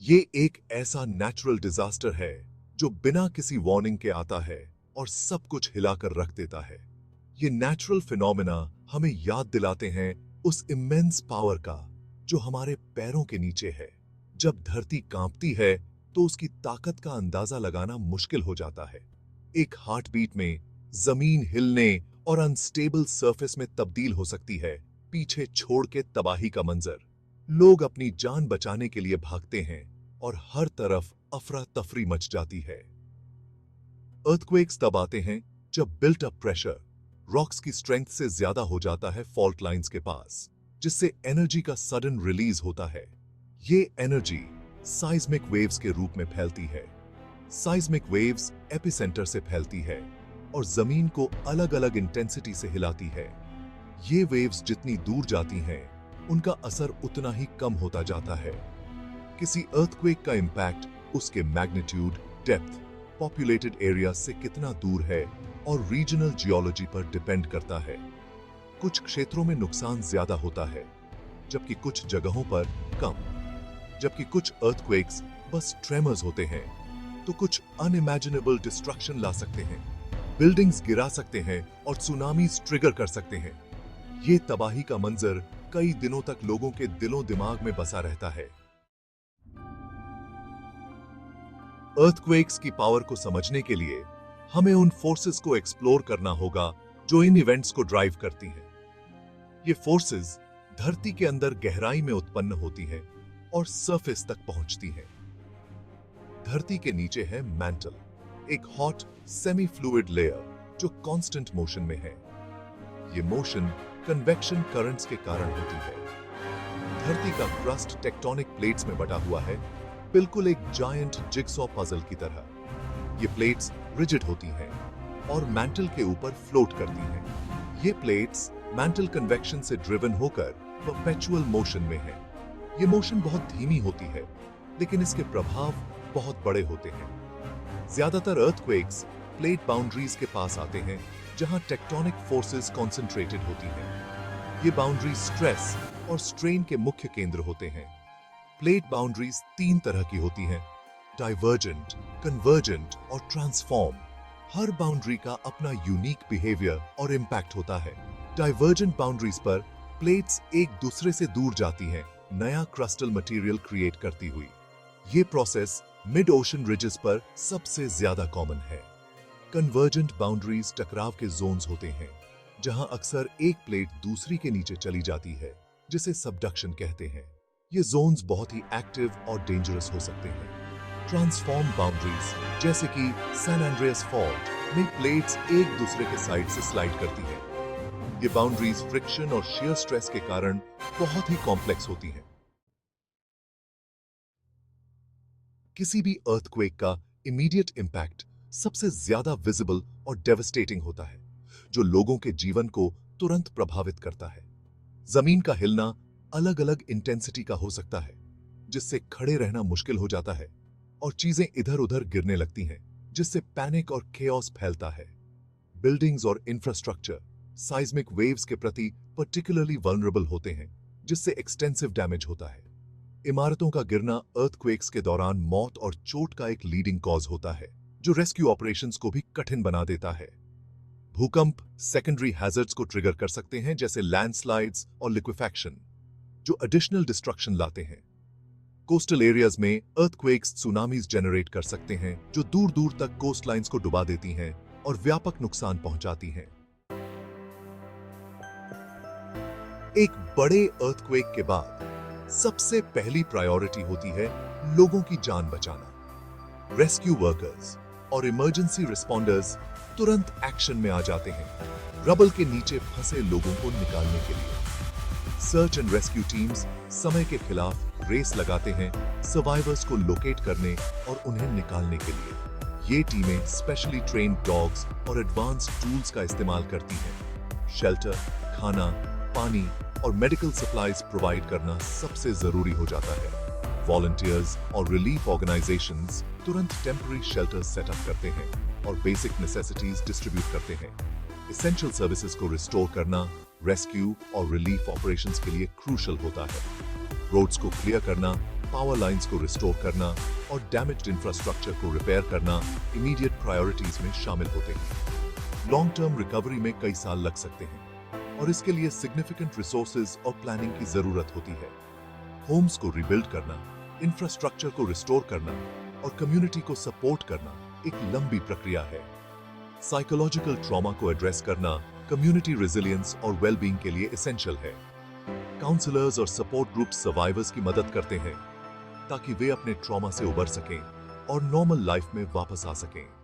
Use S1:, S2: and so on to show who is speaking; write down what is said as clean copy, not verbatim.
S1: ये एक ऐसा नेचुरल डिजास्टर है जो बिना किसी वार्निंग के आता है और सब कुछ हिलाकर रख देता है। ये नेचुरल फिनोमेना हमें याद दिलाते हैं उस इमेंस पावर का जो हमारे पैरों के नीचे है। जब धरती कांपती है तो उसकी ताकत का अंदाजा लगाना मुश्किल हो जाता है। एक हार्ट बीट में जमीन हिलने और अनस्टेबल सरफेस में तब्दील हो सकती है, पीछे छोड़ के तबाही का मंजर। लोग अपनी जान बचाने के लिए भागते हैं और हर तरफ अफरा तफरी मच जाती है। अर्थक्वेक्स तब आते हैं जब बिल्ट अप प्रेशर रॉक्स की स्ट्रेंथ से ज्यादा हो जाता है फॉल्ट लाइंस के पास, जिससे एनर्जी का सडन रिलीज होता है। ये एनर्जी साइज्मिक वेव्स के रूप में फैलती है। साइज्मिक वेव्स एपिसेंटर से फैलती है और जमीन को अलग अलग इंटेंसिटी से हिलाती है। ये वेव्स जितनी दूर जाती हैं, उनका असर उतना ही कम होता जाता है। किसी अर्थक्वेक का इंपैक्ट उसके मैग्नीट्यूड, डेप्थ, पॉपुलेटेड एरिया से कितना दूर है और रीजनल जियोलॉजी पर डिपेंड करता है। कुछ क्षेत्रों में नुकसान ज्यादा होता है, जबकि कुछ जगहों पर कम। जबकि कुछ अर्थक्वेक्स बस ट्रेमर्स होते हैं, तो कुछ अनइमेजिनेबल डिस्ट्रक्शन ला सकते हैं। बिल्डिंग्स गिरा सकते हैं और सुनामीज ट्रिगर कर सकते हैं। ये तबाही का मंजर कई दिनों तक लोगों के दिलों दिमाग में बसा रहता है। अर्थक्वेक्स की पावर को समझने के लिए हमें उन फोर्सेस को एक्सप्लोर करना होगा जो इन इवेंट्स को ड्राइव करती हैं। ये फोर्सेस धरती के अंदर गहराई में उत्पन्न होती हैं और सरफेस तक पहुंचती हैं। धरती के नीचे है मैंटल, एक हॉट सेमी फ्लूइड लेयर जो कांस्टेंट मोशन में है। ये मोशन कन्वेक्शन करंट्स के कारण होती है। धरती का क्रस्ट टेक्टोनिक प्लेट्स में बटा हुआ है, बिल्कुल एक जायंट जिगसॉ पजल की तरह। ये प्लेट्स रिजिड होती हैं और मैंटल के ऊपर फ्लोट करती हैं। ये प्लेट्स मैंटल कन्वेक्शन से ड्रिवन होकर परपेचुअल मोशन में है। ये मोशन बहुत धीमी होती है, लेकिन इसके प्रभाव बहुत बड़े होते हैं। ज्यादातर अर्थक्वेक्स प्लेट बाउंड्रीज के पास आते हैं, जहां टेक्टोनिक फोर्सेस कॉन्सेंट्रेटेड होती हैं। ये बाउंड्रीज स्ट्रेस और स्ट्रेन के मुख्य केंद्र होते हैं। प्लेट बाउंड्रीज 3 तरह की होती हैं: डाइवर्जेंट, कन्वर्जेंट और ट्रांसफॉर्म। हर बाउंड्री का अपना यूनिक बिहेवियर और इंपैक्ट होता है। डाइवर्जेंट बाउंड्रीज पर प्लेट्स एक दूसरे से दूर जाती हैं, नया क्रस्टल मटेरियल क्रिएट करती हुई। ये प्रोसेस मिड ओशन रिजेस पर सबसे ज्यादा कॉमन है। कन्वर्जेंट बाउंड्रीज टकराव के जोन्स होते हैं, जहां अक्सर एक प्लेट दूसरी के नीचे चली जाती है, जिसे सबडक्शन कहते हैं। ये जोन्स बहुत ही एक्टिव और डेंजरस हो सकते हैं। ट्रांसफॉर्म बाउंड्रीज, जैसे कि सैन एंड्रियास फॉल्ट में प्लेट्स एक दूसरे के साइड से स्लाइड करती हैं। ये बाउंड्रीज फ्रिक्शन और शेयर स्ट्रेस के कारण बहुत ही कॉम्प्लेक्स होती हैं। किसी भी अर्थक्वेक का इमीडिएट इंपैक्ट सबसे ज्यादा विजिबल और डेवस्टेटिंग होता है, जो लोगों के जीवन को तुरंत प्रभावित करता है। जमीन का हिलना अलग अलग इंटेंसिटी का हो सकता है, जिससे खड़े रहना मुश्किल हो जाता है और चीजें इधर उधर गिरने लगती हैं, जिससे पैनिक और केओस फैलता है। बिल्डिंग्स और इंफ्रास्ट्रक्चर साइज्मिक वेव्स के प्रति पर्टिकुलरली वल्नरेबल होते हैं, जिससे एक्सटेंसिव डैमेज होता है। इमारतों का गिरना अर्थक्वेक्स के दौरान मौत और चोट का एक लीडिंग कॉज होता है, जो रेस्क्यू ऑपरेशंस को भी कठिन बना देता है। भूकंप सेकेंडरी हैजर्ड्स को ट्रिगर कर सकते हैं, जैसे लैंडस्लाइड्स और लिक्विफैक्शन, जो एडिशनल डिस्ट्रक्शन लाते हैं। कोस्टल एरियाज में अर्थक्वेक्स सुनामीज जनरेट कर सकते हैं, जो दूर दूर तक कोस्ट लाइन्स को डुबा देती हैं और व्यापक नुकसान पहुंचाती हैं। एक बड़े अर्थक्वेक के बाद सबसे पहली प्रायोरिटी होती है लोगों की जान बचाना। रेस्क्यू वर्कर्स और इमरजेंसी रिस्पॉन्डर्स तुरंत एक्शन में आ जाते हैं, रबल के नीचे फंसे लोगों को निकालने के लिए। सर्च एंड रेस्क्यू टीम्स समय के खिलाफ रेस लगाते हैं सर्वाइवर्स को लोकेट करने और उन्हें निकालने के लिए। ये टीमें स्पेशली ट्रेन्ड डॉग्स और एडवांस्ड टूल्स का इस्तेमाल करती हैं। शेल्टर, खाना, पानी और मेडिकल सप्लाईज प्रोवाइड करना सबसे जरूरी हो जाता है। वॉलंटियर्स और रिलीफ ऑर्गेनाइजेशंस तुरंत टेम्पररी शेल्टर्स सेटअप करते हैं और बेसिक नेसेसिटीज डिस्ट्रीब्यूट करते हैं। एसेंशियल सर्विसेज को रिस्टोर करना रेस्क्यू और रिलीफ ऑपरेशंस के लिए क्रूशल होता है। रोड्स को क्लियर करना, पावर लाइंस को रिस्टोर करना और डैमेज्ड इंफ्रास्ट्रक्चर को रिपेयर करना इमीडिएट प्रायोरिटीज में शामिल होते हैं। लॉन्ग टर्म रिकवरी में कई साल लग सकते हैं और इसके लिए सिग्निफिकेंट रिसोर्सेज और प्लानिंग की जरूरत होती है। होम्स को रिबिल्ड करना, इंफ्रास्ट्रक्चर को रिस्टोर करना और कम्युनिटी को सपोर्ट करना एक लंबी प्रक्रिया है। साइकोलॉजिकल ट्रॉमा को एड्रेस करना कम्युनिटी रेजिलियंस और वेलबींग के लिए एसेंशियल है। काउंसलर्स और सपोर्ट ग्रुप्स सर्वाइवर्स की मदद करते हैं ताकि वे अपने ट्रॉमा से उबर सकें और नॉर्मल लाइफ में वापस आ सकें।